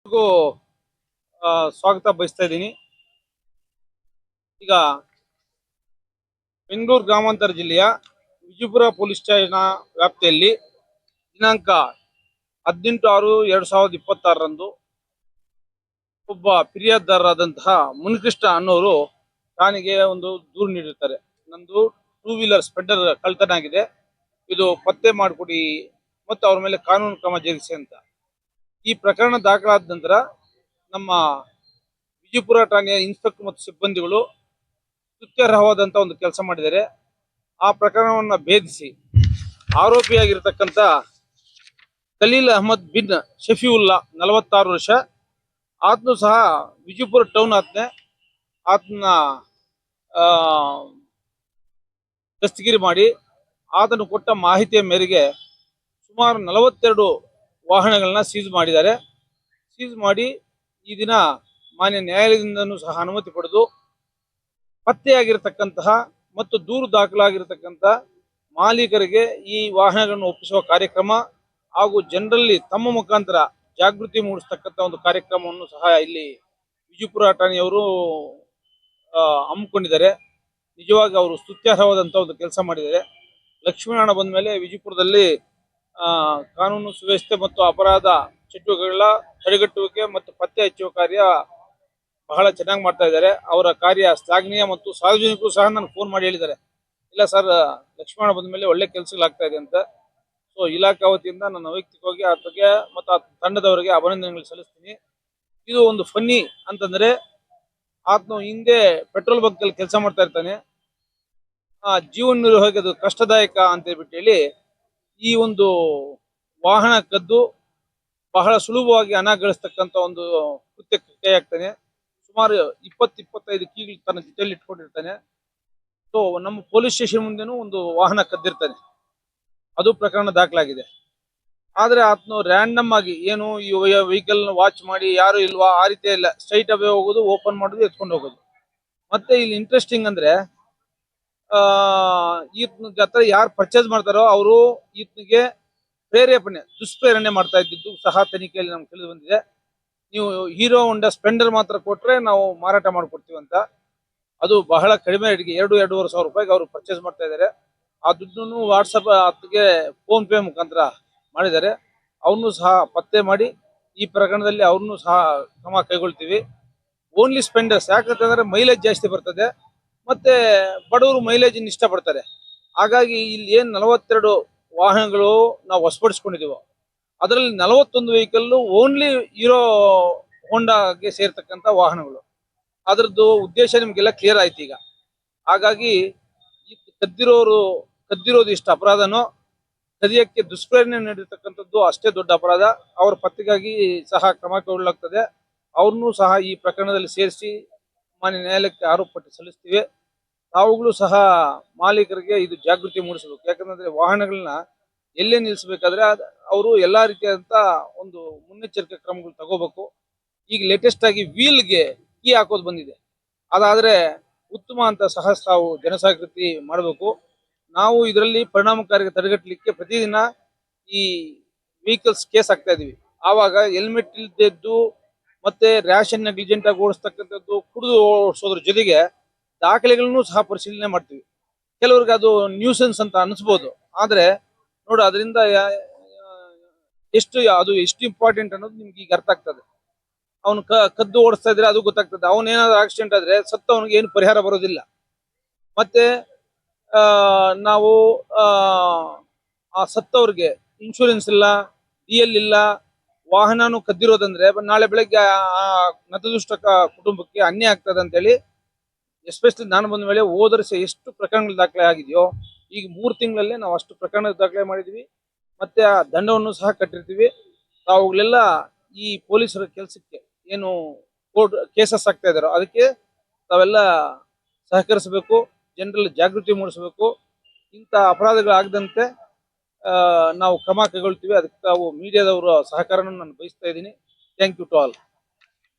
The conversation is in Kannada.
ಎಲ್ಲರಿಗೂ ಸ್ವಾಗತ ಬಯಸ್ತಾ ಇದ್ದೀನಿ. ಈಗ ಬೆಂಗಳೂರು ಗ್ರಾಮಾಂತರ ಜಿಲ್ಲೆಯ ವಿಜಯಪುರ ಪೊಲೀಸ್ ಠಾಣಾ ವ್ಯಾಪ್ತಿಯಲ್ಲಿ ದಿನಾಂಕ 18/6/2026ರಂದು ಒಬ್ಬ ಫಿರ್ಯಾದಿದಾರರಾದಂತಹ ಮುನಿಕೃಷ್ಣ ಅನ್ನೋರು ಠಾಣೆಗೆ ಒಂದು ದೂರು ನೀಡಿರ್ತಾರೆ. ನಂದು 2 ವೀಲರ್ ಸ್ಪೆಂಡರ್ ಕಳ್ತನ ಆಗಿದೆ, ಇದು ಪತ್ತೆ ಮಾಡಿಕೊಡಿ ಮತ್ತು ಅವ್ರ ಮೇಲೆ ಕಾನೂನು ಕ್ರಮ ಜರುಗಿಸಿ ಅಂತ. ಈ ಪ್ರಕರಣ ದಾಖಲಾದ ನಂತರ ನಮ್ಮ ವಿಜಯಪುರ ಠಾಣೆಯ ಇನ್ಸ್ಪೆಕ್ಟರ್ ಮತ್ತು ಸಿಬ್ಬಂದಿಗಳು ಸ್ತುತ್ಯರ್ಹವಾದಂಥ ಒಂದು ಕೆಲಸ ಮಾಡಿದ್ದಾರೆ. ಆ ಪ್ರಕರಣವನ್ನು ಭೇದಿಸಿ ಆರೋಪಿಯಾಗಿರ್ತಕ್ಕಂಥ ಖಲೀಲ್ ಅಹಮದ್ ಬಿನ್ ಶಫಿವುಲ್ಲಾ 46 ವರ್ಷ, ಆತನು ಸಹ ವಿಜಯಪುರ ಟೌನ್ ಆತನ ದಸ್ತಗಿರಿ ಮಾಡಿ ಆತನು ಕೊಟ್ಟ ಮಾಹಿತಿಯ ಮೇರೆಗೆ ಸುಮಾರು 42 ವಾಹನಗಳನ್ನ ಸೀಸ್ ಮಾಡಿದ್ದಾರೆ. ಸೀಸ್ ಮಾಡಿ ಈ ದಿನ ಮಾನ್ಯ ನ್ಯಾಯಾಲಯದಿಂದನೂ ಸಹ ಅನುಮತಿ ಪಡೆದು ಪತ್ತೆಯಾಗಿರತಕ್ಕಂತಹ ಮತ್ತು ದೂರು ದಾಖಲಾಗಿರತಕ್ಕಂಥ ಮಾಲೀಕರಿಗೆ ಈ ವಾಹನಗಳನ್ನು ಒಪ್ಪಿಸುವ ಕಾರ್ಯಕ್ರಮ ಹಾಗೂ ಜನರಲ್ಲಿ ತಮ್ಮ ಮುಖಾಂತರ ಜಾಗೃತಿ ಮೂಡಿಸ್ತಕ್ಕಂಥ ಒಂದು ಕಾರ್ಯಕ್ರಮವನ್ನು ಸಹ ಇಲ್ಲಿ ವಿಜಯಪುರ ಠಾಣೆಯವರು ಹಮ್ಮಿಕೊಂಡಿದ್ದಾರೆ. ನಿಜವಾಗಿ ಅವರು ಸ್ತುತ್ಯಾರ್ಹವಾದಂಥ ಒಂದು ಕೆಲಸ ಮಾಡಿದ್ದಾರೆ. ಲಕ್ಷ್ಮೀನಾರಾಯಣ ಬಂದ ಮೇಲೆ ವಿಜಯಪುರದಲ್ಲಿ ಕಾನೂನು ಸುವ್ಯವಸ್ಥೆ ಮತ್ತು ಅಪರಾಧ ಚಟುವಟಿಕೆಗಳ ತಡೆಗಟ್ಟುವಿಕೆ ಮತ್ತು ಪತ್ತೆ ಹಚ್ಚುವ ಕಾರ್ಯ ಬಹಳ ಚೆನ್ನಾಗಿ ಮಾಡ್ತಾ ಇದ್ದಾರೆ. ಅವರ ಕಾರ್ಯ ಶ್ಲಾಘನೀಯ ಮತ್ತು ಸಾರ್ವಜನಿಕರು ಸಹ ನನಗೆ ಫೋನ್ ಮಾಡಿ ಹೇಳಿದ್ದಾರೆ, ಇಲ್ಲ ಸರ್, ಲಕ್ಷ್ಮಣ ಬಂದ ಮೇಲೆ ಒಳ್ಳೆ ಕೆಲಸಗಳಾಗ್ತಾ ಇದೆ ಅಂತ. ಸೊ ಇಲಾಖಾ ವತಿಯಿಂದ ನನ್ನ ವೈಯಕ್ತಿಕವಾಗಿ ಆತಗೆ ಮತ್ತು ಆ ತಂಡದವರಿಗೆ ಅಭಿನಂದನೆಗಳು ಸಲ್ಲಿಸ್ತೀನಿ. ಇದು ಒಂದು ಫನ್ನಿ ಅಂತಂದ್ರೆ, ಆತನು ಹಿಂದೆ ಪೆಟ್ರೋಲ್ ಬಂಕ್ ಅಲ್ಲಿ ಕೆಲಸ ಮಾಡ್ತಾ ಇರ್ತಾನೆ. ಜೀವನ ನಿರ್ವಹಣೆಗೆ ಅದು ಕಷ್ಟದಾಯಕ ಅಂತ ಹೇಳ್ಬಿಟ್ಟು ಹೇಳಿ ಈ ಒಂದು ವಾಹನ ಕದ್ದು ಬಹಳ ಸುಲಭವಾಗಿ ಹಣ ಗಳಿಸ್ತಕ್ಕಂಥ ಒಂದು ಕೃತ್ಯಕ್ಕೆ ಕೈ ಹಾಕ್ತಾನೆ. ಸುಮಾರು 20-25 ಕೀಗಳು ತನ್ನ ಜೊತೆಯಲ್ಲಿ ಇಟ್ಕೊಂಡಿರ್ತಾನೆ. ಸೊ ನಮ್ಮ ಪೊಲೀಸ್ ಸ್ಟೇಷನ್ ಮುಂದೆನೂ ಒಂದು ವಾಹನ ಕದ್ದಿರ್ತಾನೆ. ಅದು ಪ್ರಕರಣ ದಾಖಲಾಗಿದೆ. ಆದ್ರೆ ಆತನು ರ್ಯಾಂಡಮ್ ಆಗಿ ಏನು ಈ ವೆಹಿಕಲ್ ವಾಚ್ ಮಾಡಿ ಯಾರು ಇಲ್ವಾ ಆ ರೀತಿ ಇಲ್ಲ, ಸ್ಟ್ರೈಟ್ ಅವೇ ಹೋಗೋದು, ಓಪನ್ ಮಾಡೋದು, ಎತ್ಕೊಂಡು ಹೋಗೋದು. ಮತ್ತೆ ಇಲ್ಲಿ ಇಂಟ್ರೆಸ್ಟಿಂಗ್ ಅಂದ್ರೆ ಈತನಿಗೆ ಹತ್ರ ಯಾರು ಪರ್ಚೇಸ್ ಮಾಡ್ತಾರೋ ಅವರು ಈತನಿಗೆ ದುಷ್ಪ್ರೇರಣೆ ಮಾಡ್ತಾ ಇದ್ದಿದ್ದು ಸಹ ತನಿಖೆಯಲ್ಲಿ ನಮ್ಗೆ ತಿಳಿದು ಬಂದಿದೆ. ನೀವು ಹೀರೋ ಹೊಂಡಾ ಸ್ಪೆಂಡರ್ ಮಾತ್ರ ಕೊಟ್ರೆ ನಾವು ಮಾರಾಟ ಮಾಡ್ಕೊಡ್ತೀವಿ ಅಂತ. ಅದು ಬಹಳ ಕಡಿಮೆ ರೇಟ್ಗೆ 2-2.5 ಸಾವಿರ ರೂಪಾಯಿಗೆ ಅವರು ಪರ್ಚೇಸ್ ಮಾಡ್ತಾ ಇದ್ದಾರೆ. ಆ ದುಡ್ಡನ್ನು ವಾಟ್ಸಪ್ ಅದಕ್ಕೆ ಫೋನ್ ಪೇ ಮುಖಾಂತರ ಮಾಡಿದ್ದಾರೆ. ಅವ್ರನ್ನೂ ಸಹ ಪತ್ತೆ ಮಾಡಿ ಈ ಪ್ರಕರಣದಲ್ಲಿ ಅವ್ರನ್ನೂ ಸಹ ಕ್ರಮ ಕೈಗೊಳ್ತೀವಿ. ಓನ್ಲಿ ಸ್ಪೆಂಡರ್ಸ್, ಯಾಕಂತಂದ್ರೆ ಮೈಲೇಜ್ ಜಾಸ್ತಿ ಬರ್ತದೆ ಮತ್ತೆ ಬಡವರು ಮೈಲೇಜ್ ಇಷ್ಟಪಡ್ತಾರೆ. ಹಾಗಾಗಿ ಇಲ್ಲಿ ಏನ್ 42 ವಾಹನಗಳು ನಾವು ವಶಪಡಿಸ್ಕೊಂಡಿದೀವೋ ಅದರಲ್ಲಿ 41 ವೆಹಿಕಲ್ ಓನ್ಲಿ ಹೀರೋ ಹೋಂಡಾಗೆ ಸೇರ್ತಕ್ಕಂಥ ವಾಹನಗಳು. ಅದರದ್ದು ಉದ್ದೇಶ ನಿಮ್ಗೆಲ್ಲ ಕ್ಲಿಯರ್ ಆಯ್ತು ಈಗ. ಹಾಗಾಗಿ ಕದ್ದಿರೋದು ಇಷ್ಟ ಅಪರಾಧನೋ, ಕದಿಯಕ್ಕೆ ದುಷ್ಪ್ರೇರಣೆ ನೀಡಿರ್ತಕ್ಕಂಥದ್ದು ಅಷ್ಟೇ ದೊಡ್ಡ ಅಪರಾಧ. ಅವರ ಪತ್ತೆಗಾಗಿ ಸಹ ಕ್ರಮ ಕೈಗೊಳ್ಳಲಾಗ್ತದೆ. ಅವ್ರನ್ನೂ ಸಹ ಈ ಪ್ರಕರಣದಲ್ಲಿ ಸೇರಿಸಿ ಮಾನ್ಯ ನ್ಯಾಯಾಲಯಕ್ಕೆ ಆರೋಪ ಪಟ್ಟಿ ಸಲ್ಲಿಸ್ತೀವಿ. ತಾವುಗಳು ಸಹ ಮಾಲೀಕರಿಗೆ ಇದು ಜಾಗೃತಿ ಮೂಡಿಸಬೇಕು. ಯಾಕಂದ್ರೆ ವಾಹನಗಳನ್ನ ಎಲ್ಲೇ ನಿಲ್ಲಿಸಬೇಕಾದ್ರೆ ಅವರು ಎಲ್ಲಾ ರೀತಿಯಾದಂತ ಒಂದು ಮುನ್ನೆಚ್ಚರಿಕೆ ಕ್ರಮಗಳು ತಗೋಬೇಕು. ಈಗ ಲೇಟೆಸ್ಟ್ ಆಗಿ ವೀಲ್ಗೆ ಕೀ ಹಾಕೋದು ಬಂದಿದೆ, ಅದಾದ್ರೆ ಉತ್ತಮ ಅಂತ ಸಹ ತಾವು ಜನಜಾಗೃತಿ ಮಾಡಬೇಕು. ನಾವು ಇದರಲ್ಲಿ ಪರಿಣಾಮಕಾರಿ ತಡೆಗಟ್ಟಲಿಕ್ಕೆ ಪ್ರತಿದಿನ ಈ ವೆಹಿಕಲ್ಸ್ ಕೇಸ್ ಹಾಕ್ತಾ ಇದೀವಿ. ಆವಾಗ ಹೆಲ್ಮೆಟ್ ಇಲ್ದದ್ದು ಮತ್ತೆ ರ್ಯಾಶ್ ಅಂಡ್ ನೆಗ್ಲಿಜೆಂಟ್ ಆಗಿ ಓಡಿಸ್ತಕ್ಕಂಥದ್ದು, ಕುಡಿದು ಓಡಿಸೋದ್ರ ಜೊತೆಗೆ ದಾಖಲೆಗಳನ್ನು ಸಹ ಪರಿಶೀಲನೆ ಮಾಡ್ತೀವಿ. ಕೆಲವ್ರಿಗೆ ಅದು ನ್ಯೂಸೆನ್ಸ್ ಅಂತ ಅನಿಸ್ಬೋದು, ಆದ್ರೆ ನೋಡು ಅದರಿಂದ ಎಷ್ಟು ಇಂಪಾರ್ಟೆಂಟ್ ಅನ್ನೋದು ನಿಮ್ಗೆ ಈಗ ಅರ್ಥ ಆಗ್ತದೆ. ಅವನು ಕದ್ದು ಓಡಿಸ್ತಾ ಇದ್ರೆ ಅದು ಗೊತ್ತಾಗ್ತದೆ. ಅವನೇನಾದ್ರೂ ಆಕ್ಸಿಡೆಂಟ್ ಆದ್ರೆ ಅವನಿಗೆ ಏನು ಪರಿಹಾರ ಬರೋದಿಲ್ಲ. ಮತ್ತೆ ನಾವು ಆ ಸತ್ತವ್ರಿಗೆ ಇನ್ಶೂರೆನ್ಸ್ ಇಲ್ಲ, DL ಇಲ್ಲ, ವಾಹನನು ಕದ್ದಿರೋದಂದ್ರೆ ನಾಳೆ ಬೆಳಗ್ಗೆ ಆ ನತದೃಷ್ಟ ಕುಟುಂಬಕ್ಕೆ ಅನ್ಯಾಯ ಆಗ್ತದೆ ಅಂತೇಳಿ, ಎಸ್ಪೆಷಲಿ ನಾನು ಬಂದ ಮೇಲೆ ಹೋದ ವರ್ಷ ಎಷ್ಟು ಪ್ರಕರಣಗಳು ದಾಖಲೆ ಆಗಿದೆಯೋ ಈಗ 3 ತಿಂಗಳಲ್ಲೇ ನಾವು ಅಷ್ಟು ಪ್ರಕರಣ ದಾಖಲೆ ಮಾಡಿದ್ವಿ. ಮತ್ತೆ ಆ ದಂಡವನ್ನು ಸಹ ಕಟ್ಟಿರ್ತೀವಿ. ತಾವುಗಳೆಲ್ಲ ಈ ಪೊಲೀಸರ ಕೆಲಸಕ್ಕೆ ಏನು ಕೋರ್ಟ್ ಕೇಸಸ್ ಆಗ್ತಾ ಇದಾರೋ ಅದಕ್ಕೆ ತಾವೆಲ್ಲ ಸಹಕರಿಸಬೇಕು, ಜನರಲ್ಲಿ ಜಾಗೃತಿ ಮೂಡಿಸಬೇಕು. ಇಂಥ ಅಪರಾಧಗಳಾಗದಂತೆ ನಾವು ಕ್ರಮ ಕೈಗೊಳ್ತೀವಿ. ಅದಕ್ಕೆ ತಾವು ಮೀಡಿಯಾದವರ ಸಹಕಾರವನ್ನು ನಾನು ಬಯಸ್ತಾ ಇದ್ದೀನಿ. Thank you to all.